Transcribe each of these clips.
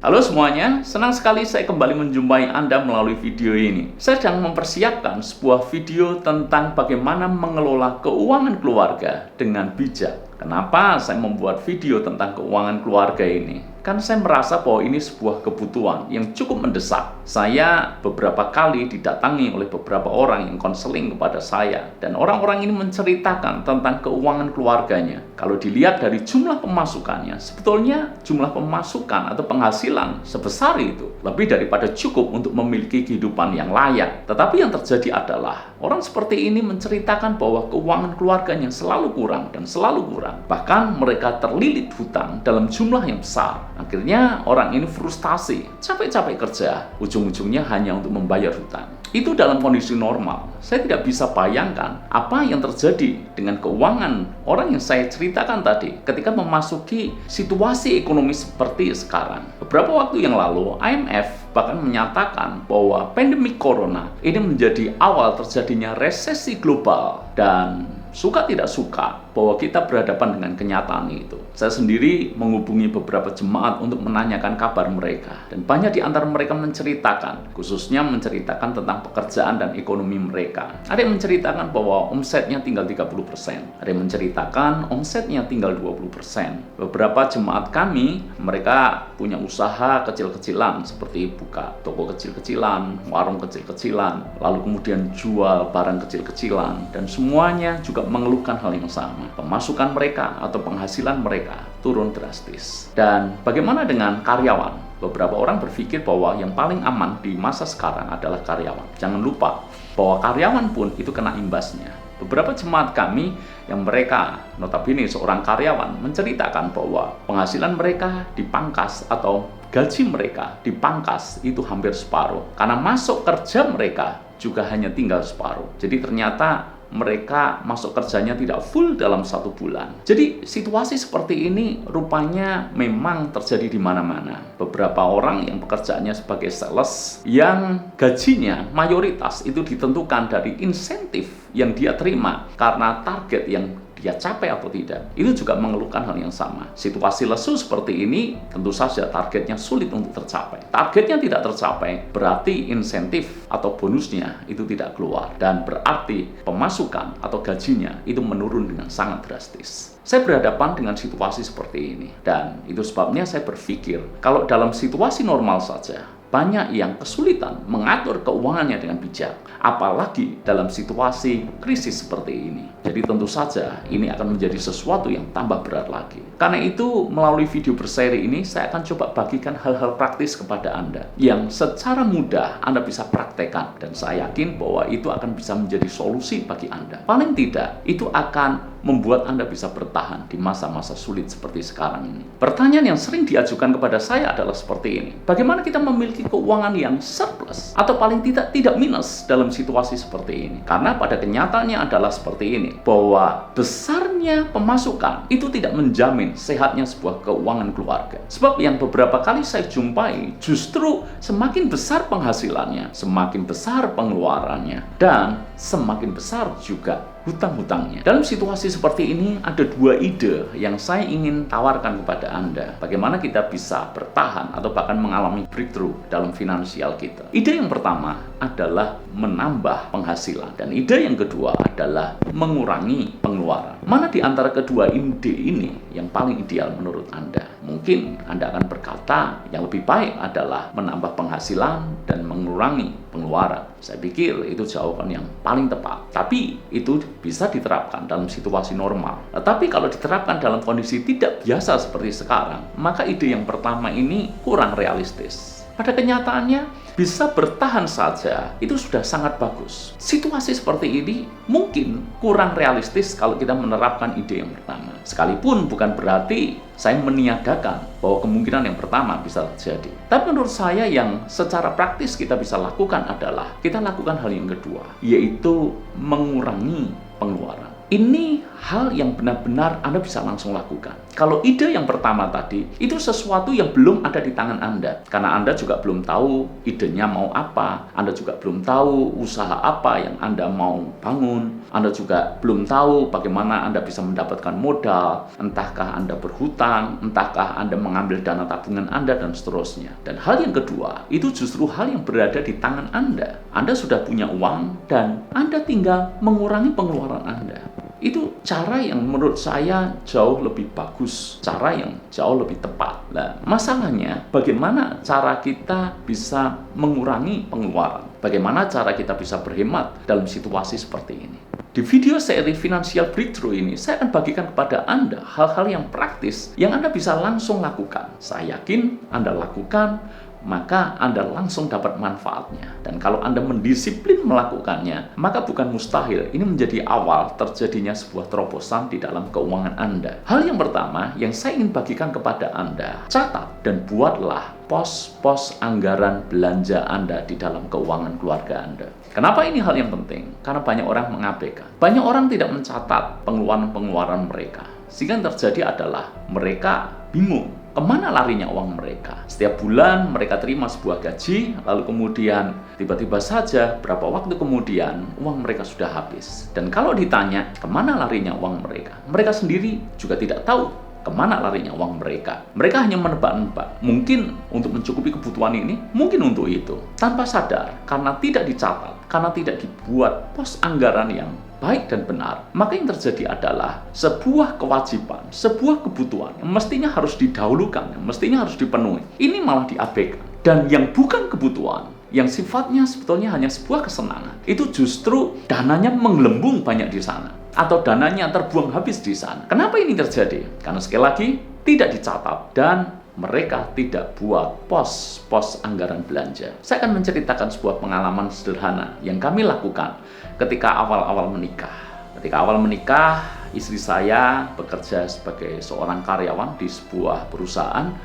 Halo semuanya, senang sekali saya kembali menjumpai Anda melalui video ini. Saya sedang mempersiapkan sebuah video tentang bagaimana mengelola keuangan keluarga dengan bijak. Kenapa saya membuat video tentang keuangan keluarga ini? Kan saya merasa bahwa ini sebuah kebutuhan yang cukup mendesak. Saya beberapa kali didatangi oleh beberapa orang yang konseling kepada saya, dan orang-orang ini menceritakan tentang keuangan keluarganya. Kalau dilihat dari jumlah pemasukannya, sebetulnya jumlah pemasukan atau penghasilan sebesar itu lebih daripada cukup untuk memiliki kehidupan yang layak. Tetapi yang terjadi adalah orang seperti ini menceritakan bahwa keuangan keluarganya selalu kurang dan selalu kurang. Bahkan mereka terlilit hutang dalam jumlah yang besar. Akhirnya orang ini frustasi, capek-capek kerja, ujung-ujungnya hanya untuk membayar hutang. Itu dalam kondisi normal. Saya tidak bisa bayangkan apa yang terjadi dengan keuangan orang yang saya ceritakan tadi ketika memasuki situasi ekonomi seperti sekarang. Beberapa waktu yang lalu, IMF bahkan menyatakan bahwa pandemi corona ini menjadi awal terjadinya resesi global, dan suka tidak suka bahwa kita berhadapan dengan kenyataan itu. Saya sendiri menghubungi beberapa jemaat untuk menanyakan kabar mereka, dan banyak di antara mereka menceritakan, khususnya menceritakan tentang pekerjaan dan ekonomi mereka. Ada yang menceritakan bahwa omsetnya tinggal 30%, ada yang menceritakan omsetnya tinggal 20%. Beberapa jemaat kami, mereka punya usaha kecil-kecilan seperti buka toko kecil-kecilan, warung kecil-kecilan, lalu kemudian jual barang kecil-kecilan, dan semuanya juga mengeluhkan hal yang sama. Pemasukan mereka atau penghasilan mereka turun drastis. Dan bagaimana dengan karyawan? Beberapa orang berpikir bahwa yang paling aman di masa sekarang adalah karyawan. Jangan lupa bahwa karyawan pun itu kena imbasnya. Beberapa jemaat kami yang mereka notabene seorang karyawan menceritakan bahwa penghasilan mereka dipangkas atau gaji mereka dipangkas itu hampir separuh. Karena masuk kerja mereka juga hanya tinggal separuh. Jadi ternyata mereka masuk kerjanya tidak full dalam 1 bulan. Jadi situasi seperti ini rupanya memang terjadi di mana-mana. Beberapa orang yang pekerjaannya sebagai sales, yang gajinya mayoritas itu ditentukan dari insentif yang dia terima karena target yang dia capai atau tidak, itu juga mengeluhkan hal yang sama. Situasi lesu seperti ini, tentu saja targetnya sulit untuk tercapai. Targetnya tidak tercapai, berarti insentif atau bonusnya itu tidak keluar, dan berarti pemasukan atau gajinya itu menurun dengan sangat drastis. Saya berhadapan dengan situasi seperti ini, dan itu sebabnya saya berpikir, kalau dalam situasi normal saja, banyak yang kesulitan mengatur keuangannya dengan bijak, apalagi dalam situasi krisis seperti ini. Jadi tentu saja ini akan menjadi sesuatu yang tambah berat lagi. Karena itu, melalui video berseri ini, saya akan coba bagikan hal-hal praktis kepada Anda yang secara mudah Anda bisa praktekkan, dan saya yakin bahwa itu akan bisa menjadi solusi bagi Anda. Paling tidak, itu akan membuat Anda bisa bertahan di masa-masa sulit seperti sekarang ini. Pertanyaan yang sering diajukan kepada saya adalah seperti ini: bagaimana kita memiliki keuangan yang surplus atau paling tidak minus dalam situasi seperti ini? Karena pada kenyataannya adalah seperti ini, bahwa besarnya pemasukan itu tidak menjamin sehatnya sebuah keuangan keluarga. Sebab yang beberapa kali saya jumpai, justru semakin besar penghasilannya, semakin besar pengeluarannya, dan semakin besar juga hutang-hutangnya. Dalam situasi seperti ini, ada 2 ide yang saya ingin tawarkan kepada Anda. Bagaimana kita bisa bertahan atau bahkan mengalami breakthrough dalam finansial kita. Ide yang pertama adalah menambah penghasilan, dan ide yang kedua adalah mengurangi pengeluaran. Mana di antara kedua ide ini yang paling ideal menurut Anda? Mungkin Anda akan berkata yang lebih baik adalah menambah penghasilan dan mengurangi pengeluaran. Saya pikir itu jawaban yang paling tepat. Tapi itu bisa diterapkan dalam situasi normal. Tetapi kalau diterapkan dalam kondisi tidak biasa seperti sekarang, maka ide yang pertama ini kurang realistis. Pada kenyataannya, bisa bertahan saja itu sudah sangat bagus. Situasi seperti ini mungkin kurang realistis kalau kita menerapkan ide yang pertama. Sekalipun bukan berarti saya meniadakan bahwa kemungkinan yang pertama bisa terjadi. Tapi menurut saya yang secara praktis kita bisa lakukan adalah kita lakukan hal yang kedua, yaitu mengurangi pengeluaran. Ini hal yang benar-benar Anda bisa langsung lakukan. Kalau ide yang pertama tadi, itu sesuatu yang belum ada di tangan Anda. Karena Anda juga belum tahu idenya mau apa, Anda juga belum tahu usaha apa yang Anda mau bangun, Anda juga belum tahu bagaimana Anda bisa mendapatkan modal, entahkah Anda berhutang, entahkah Anda mengambil dana tabungan Anda, dan seterusnya. Dan hal yang kedua, itu justru hal yang berada di tangan Anda. Anda sudah punya uang dan Anda tinggal mengurangi pengeluaran Anda. Itu cara yang menurut saya jauh lebih bagus, cara yang jauh lebih tepat. Nah, masalahnya bagaimana cara kita bisa mengurangi pengeluaran? Bagaimana cara kita bisa berhemat dalam situasi seperti ini? Di video seri Financial Breakthrough ini, saya akan bagikan kepada Anda hal-hal yang praktis yang Anda bisa langsung lakukan. Saya yakin Anda lakukan, maka Anda langsung dapat manfaatnya. Dan kalau Anda mendisiplin melakukannya, maka bukan mustahil ini menjadi awal terjadinya sebuah terobosan di dalam keuangan Anda. Hal yang pertama yang saya ingin bagikan kepada Anda, catat dan buatlah pos-pos anggaran belanja Anda di dalam keuangan keluarga Anda. Kenapa ini hal yang penting? Karena banyak orang mengabaikan. Banyak orang tidak mencatat pengeluaran-pengeluaran mereka. Sehingga yang terjadi adalah mereka bingung kemana larinya uang mereka. Setiap bulan mereka terima sebuah gaji, lalu kemudian tiba-tiba saja berapa waktu kemudian uang mereka sudah habis. Dan kalau ditanya kemana larinya uang mereka, mereka sendiri juga tidak tahu kemana larinya uang mereka. Mereka hanya menebak-nebak, mungkin untuk mencukupi kebutuhan ini, mungkin untuk itu. Tanpa sadar, karena tidak dicatat, karena tidak dibuat pos anggaran yang baik dan benar, maka yang terjadi adalah sebuah kewajiban, sebuah kebutuhan yang mestinya harus didahulukan, yang mestinya harus dipenuhi, ini malah diabaikan. Dan yang bukan kebutuhan, yang sifatnya sebetulnya hanya sebuah kesenangan, itu justru dananya menggelembung banyak di sana, atau dananya terbuang habis di sana. Kenapa ini terjadi? Karena sekali lagi tidak dicatat dan mereka tidak buat pos-pos anggaran belanja. Saya akan menceritakan sebuah pengalaman sederhana yang kami lakukan ketika awal-awal menikah. Ketika awal menikah, istri saya bekerja sebagai seorang karyawan di sebuah perusahaan,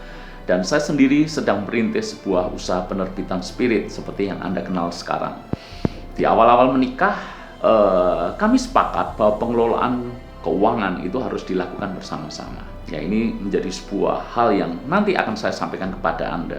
dan saya sendiri sedang merintis sebuah usaha penerbitan spirit seperti yang Anda kenal sekarang. Di awal-awal menikah, kami sepakat bahwa pengelolaan keuangan itu harus dilakukan bersama-sama. Ya, ini menjadi sebuah hal yang nanti akan saya sampaikan kepada Anda,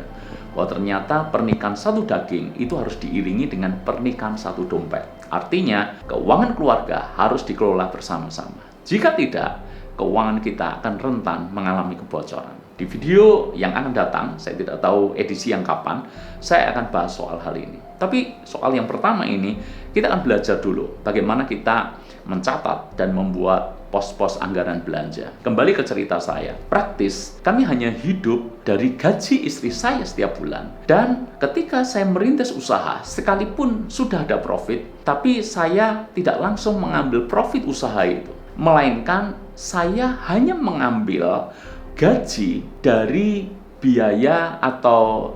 bahwa ternyata pernikahan satu daging itu harus diiringi dengan pernikahan satu dompet. Artinya, keuangan keluarga harus dikelola bersama-sama. Jika tidak, keuangan kita akan rentan mengalami kebocoran. Di video yang akan datang, saya tidak tahu edisi yang kapan, saya akan bahas soal hal ini. Tapi soal yang pertama ini, kita akan belajar dulu bagaimana kita mencatat dan membuat pos-pos anggaran belanja. Kembali ke cerita saya. Praktis, kami hanya hidup dari gaji istri saya setiap bulan. Dan ketika saya merintis usaha, sekalipun sudah ada profit, tapi saya tidak langsung mengambil profit usaha itu. Melainkan saya hanya mengambil gaji dari biaya atau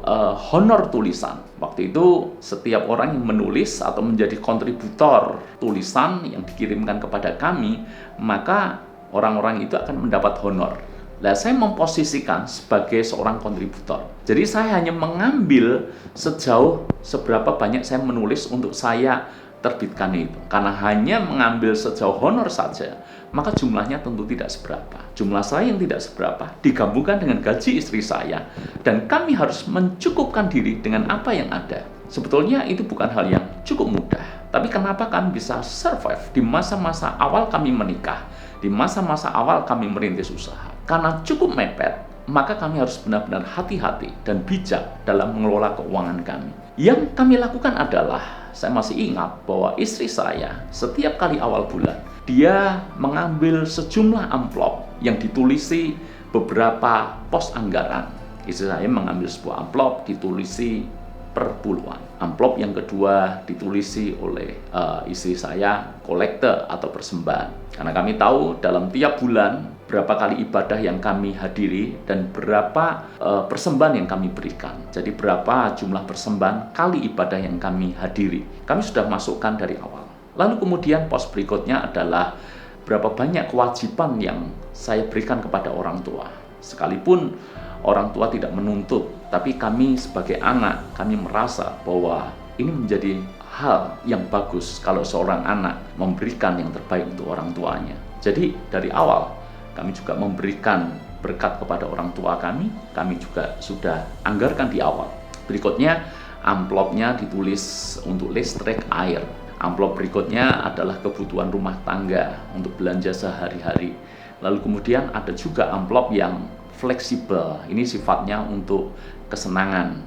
honor tulisan. Waktu itu setiap orang yang menulis atau menjadi kontributor tulisan yang dikirimkan kepada kami, maka orang-orang itu akan mendapat honor. Nah, saya memposisikan sebagai seorang kontributor. Jadi saya hanya mengambil sejauh seberapa banyak saya menulis untuk saya terbitkan itu. Karena hanya mengambil sejauh honor saja, maka jumlahnya tentu tidak seberapa. Jumlah saya yang tidak seberapa digabungkan dengan gaji istri saya, dan kami harus mencukupkan diri dengan apa yang ada. Sebetulnya itu bukan hal yang cukup mudah. Tapi kenapa kami bisa survive di masa-masa awal kami menikah, di masa-masa awal kami merintis usaha? Karena cukup mepet, maka kami harus benar-benar hati-hati dan bijak dalam mengelola keuangan kami. Yang kami lakukan adalah, saya masih ingat bahwa istri saya setiap kali awal bulan, dia mengambil sejumlah amplop yang ditulisi beberapa pos anggaran. Istri saya mengambil sebuah amplop ditulisi per puluhan. Amplop yang kedua ditulisi oleh istri saya kolekte atau persembahan. Karena kami tahu dalam tiap bulan berapa kali ibadah yang kami hadiri dan berapa persembahan yang kami berikan. Jadi berapa jumlah persembahan kali ibadah yang kami hadiri. Kami sudah masukkan dari awal. Lalu kemudian pos berikutnya adalah berapa banyak kewajiban yang saya berikan kepada orang tua. Sekalipun orang tua tidak menuntut, tapi kami sebagai anak, kami merasa bahwa ini menjadi hal yang bagus kalau seorang anak memberikan yang terbaik untuk orang tuanya. Jadi dari awal kami juga memberikan berkat kepada orang tua kami juga sudah anggarkan di awal. Berikutnya, amplopnya ditulis untuk listrik, air. Amplop berikutnya adalah kebutuhan rumah tangga untuk belanja sehari-hari. Lalu kemudian ada juga amplop yang fleksibel. Ini sifatnya untuk kesenangan,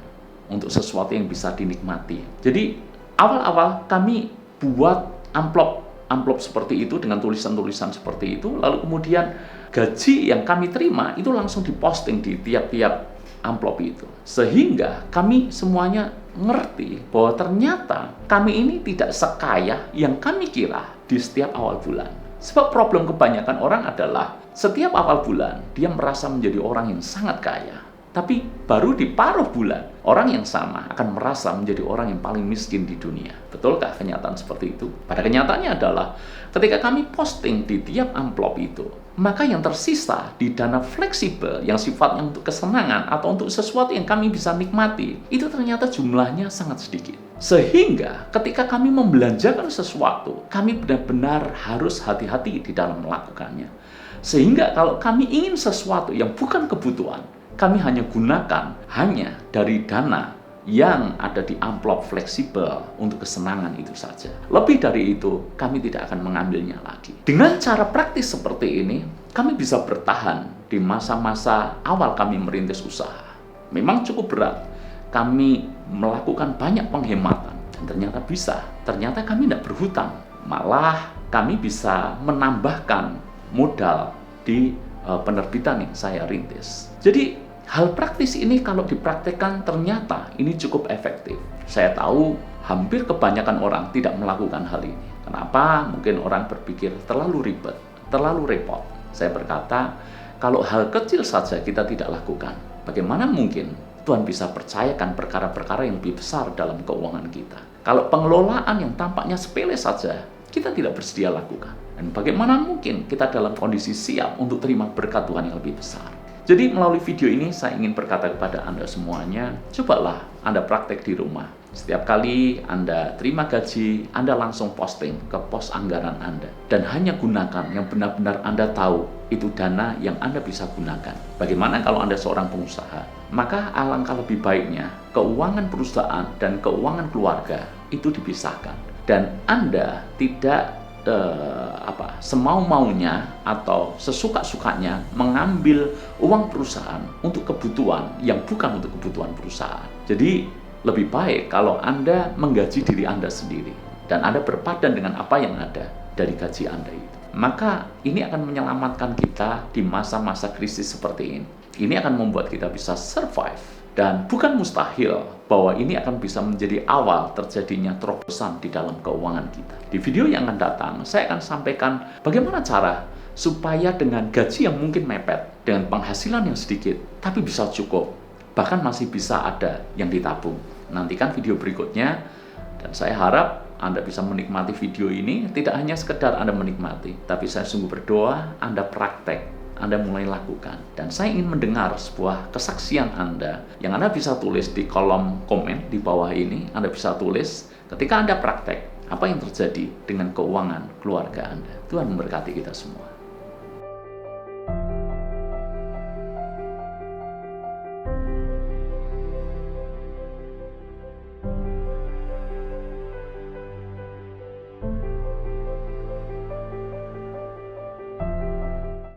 untuk sesuatu yang bisa dinikmati. Jadi awal-awal kami buat amplop seperti itu dengan tulisan-tulisan seperti itu, lalu kemudian gaji yang kami terima itu langsung diposting di tiap-tiap amplop itu. Sehingga kami semuanya ngerti bahwa ternyata kami ini tidak sekaya yang kami kira di setiap awal bulan. Sebab problem kebanyakan orang adalah setiap awal bulan dia merasa menjadi orang yang sangat kaya. Tapi baru di paruh bulan, orang yang sama akan merasa menjadi orang yang paling miskin di dunia. Betulkah kenyataan seperti itu? Pada kenyataannya adalah ketika kami posting di tiap amplop itu, maka yang tersisa di dana fleksibel yang sifatnya untuk kesenangan atau untuk sesuatu yang kami bisa nikmati, itu ternyata jumlahnya sangat sedikit. Sehingga ketika kami membelanjakan sesuatu, kami benar-benar harus hati-hati di dalam melakukannya. Sehingga kalau kami ingin sesuatu yang bukan kebutuhan, kami hanya gunakan hanya dari dana yang ada di amplop fleksibel untuk kesenangan itu saja. Lebih dari itu, kami tidak akan mengambilnya lagi. Dengan cara praktis seperti ini, kami bisa bertahan di masa-masa awal kami merintis usaha. Memang cukup berat. Kami melakukan banyak penghematan dan ternyata bisa. Ternyata kami tidak berhutang. Malah kami bisa menambahkan modal di penerbitan yang saya rintis. Jadi hal praktis ini kalau dipraktekkan ternyata ini cukup efektif. Saya tahu hampir kebanyakan orang tidak melakukan hal ini. Kenapa? Mungkin orang berpikir terlalu ribet, terlalu repot. Saya berkata, kalau hal kecil saja kita tidak lakukan, bagaimana mungkin Tuhan bisa percayakan perkara-perkara yang lebih besar dalam keuangan kita? Kalau pengelolaan yang tampaknya sepele saja, kita tidak bersedia lakukan. Dan bagaimana mungkin kita dalam kondisi siap untuk terima berkat Tuhan yang lebih besar? Jadi melalui video ini saya ingin berkata kepada Anda semuanya, cobalah Anda praktek di rumah. Setiap kali Anda terima gaji, Anda langsung posting ke pos anggaran Anda. Dan hanya gunakan yang benar-benar Anda tahu itu dana yang Anda bisa gunakan. Bagaimana kalau Anda seorang pengusaha? Maka alangkah lebih baiknya keuangan perusahaan dan keuangan keluarga itu dipisahkan. Dan Anda tidak semau-maunya atau sesuka-sukanya mengambil uang perusahaan untuk kebutuhan yang bukan untuk kebutuhan perusahaan. Jadi lebih baik kalau Anda menggaji diri Anda sendiri dan Anda berpadan dengan apa yang ada dari gaji Anda itu. Maka ini akan menyelamatkan kita di masa-masa krisis seperti ini. Ini akan membuat kita bisa survive. Dan bukan mustahil bahwa ini akan bisa menjadi awal terjadinya terobosan di dalam keuangan kita. Di video yang akan datang, saya akan sampaikan bagaimana cara supaya dengan gaji yang mungkin mepet, dengan penghasilan yang sedikit, tapi bisa cukup, bahkan masih bisa ada yang ditabung. Nantikan video berikutnya, dan saya harap Anda bisa menikmati video ini, tidak hanya sekedar Anda menikmati, tapi saya sungguh berdoa Anda praktek. Anda mulai lakukan. Dan saya ingin mendengar sebuah kesaksian Anda yang Anda bisa tulis di kolom komen di bawah ini. Anda bisa tulis ketika Anda praktek, apa yang terjadi dengan keuangan keluarga Anda. Tuhan memberkati kita semua.